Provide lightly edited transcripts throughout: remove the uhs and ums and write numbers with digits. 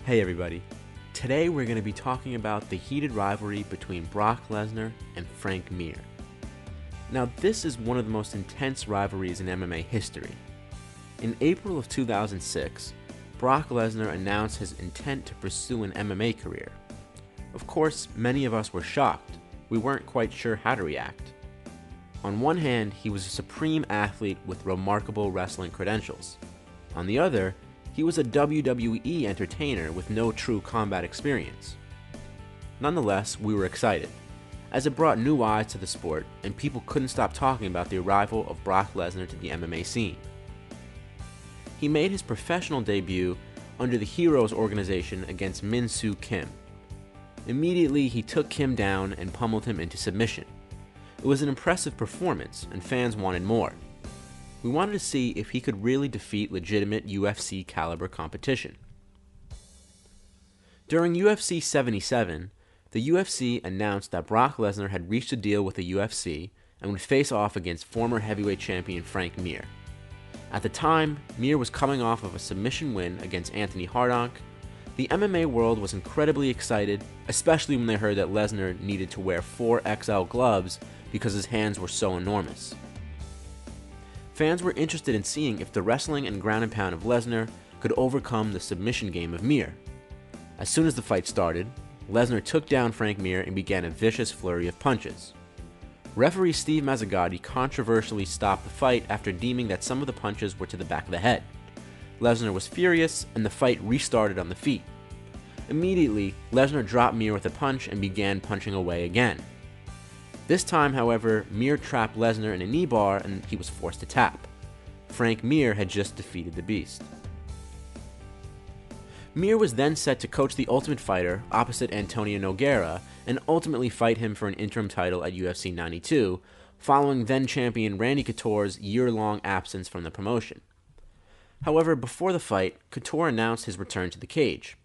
Hey everybody, today we're going to be talking about the heated rivalry between Brock Lesnar and Frank Mir. Now this is one of the most intense rivalries in MMA history. In April of 2006, Brock Lesnar announced his intent to pursue an MMA career. Of course, many of us were shocked. We weren't quite sure how to react. On one hand, he was a supreme athlete with remarkable wrestling credentials. On the other, he was a WWE entertainer with no true combat experience. Nonetheless, we were excited, as it brought new eyes to the sport and people couldn't stop talking about the arrival of Brock Lesnar to the MMA scene. He made his professional debut under the Heroes organization against Min Soo Kim. Immediately, he took Kim down and pummeled him into submission. It was an impressive performance, and fans wanted more. We wanted to see if he could really defeat legitimate UFC caliber competition. During UFC 77, the UFC announced that Brock Lesnar had reached a deal with the UFC and would face off against former heavyweight champion Frank Mir. At the time, Mir was coming off of a submission win against Anthony Hardonk. The MMA world was incredibly excited, especially when they heard that Lesnar needed to wear 4XL gloves because his hands were so enormous. Fans were interested in seeing if the wrestling and ground and pound of Lesnar could overcome the submission game of Mir. As soon as the fight started, Lesnar took down Frank Mir and began a vicious flurry of punches. Referee Steve Mazzagatti controversially stopped the fight after deeming that some of the punches were to the back of the head. Lesnar was furious and the fight restarted on the feet. Immediately, Lesnar dropped Mir with a punch and began punching away again. This time, however, Mir trapped Lesnar in a knee bar and he was forced to tap. Frank Mir had just defeated the Beast. Mir was then set to coach the Ultimate Fighter opposite Antonio Nogueira and ultimately fight him for an interim title at UFC 92, following then-champion Randy Couture's year-long absence from the promotion. However, before the fight, Couture announced his return to the cage,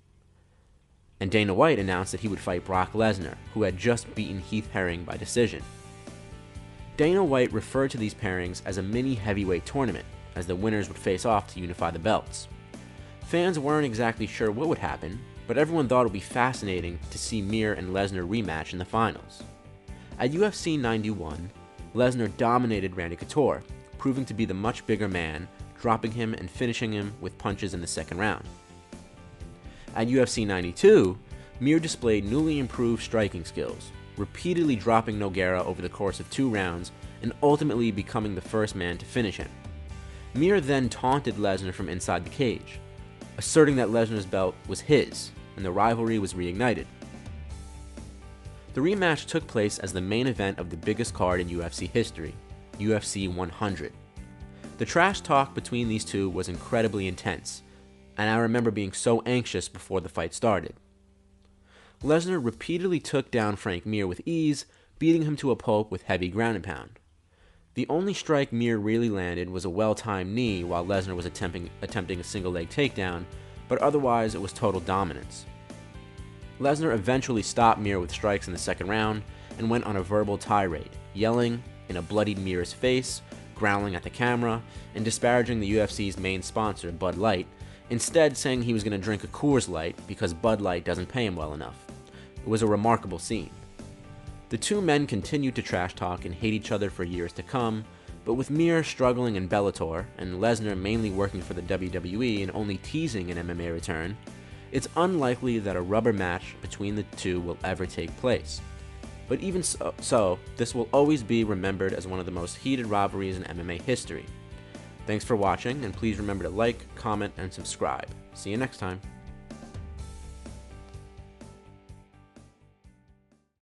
and Dana White announced that he would fight Brock Lesnar, who had just beaten Heath Herring by decision. Dana White referred to these pairings as a mini heavyweight tournament, as the winners would face off to unify the belts. Fans weren't exactly sure what would happen, but everyone thought it would be fascinating to see Mir and Lesnar rematch in the finals. At UFC 91, Lesnar dominated Randy Couture, proving to be the much bigger man, dropping him and finishing him with punches in the second round. At UFC 92, Mir displayed newly improved striking skills, repeatedly dropping Nogueira over the course of 2 rounds and ultimately becoming the first man to finish him. Mir then taunted Lesnar from inside the cage, asserting that Lesnar's belt was his, and the rivalry was reignited. The rematch took place as the main event of the biggest card in UFC history, UFC 100. The trash talk between these two was incredibly intense, and I remember being so anxious before the fight started. Lesnar repeatedly took down Frank Mir with ease, beating him to a pulp with heavy ground and pound. The only strike Mir really landed was a well-timed knee while Lesnar was attempting a single-leg takedown, but otherwise it was total dominance. Lesnar eventually stopped Mir with strikes in the second round and went on a verbal tirade, yelling in a bloodied Mir's face, growling at the camera, and disparaging the UFC's main sponsor, Bud Light, instead saying he was going to drink a Coors Light because Bud Light doesn't pay him well enough. It was a remarkable scene. The two men continued to trash talk and hate each other for years to come, but with Mir struggling in Bellator and Lesnar mainly working for the WWE and only teasing an MMA return, it's unlikely that a rubber match between the two will ever take place. But even so, this will always be remembered as one of the most heated rivalries in MMA history. Thanks for watching, and please remember to like, comment, and subscribe. See you next time.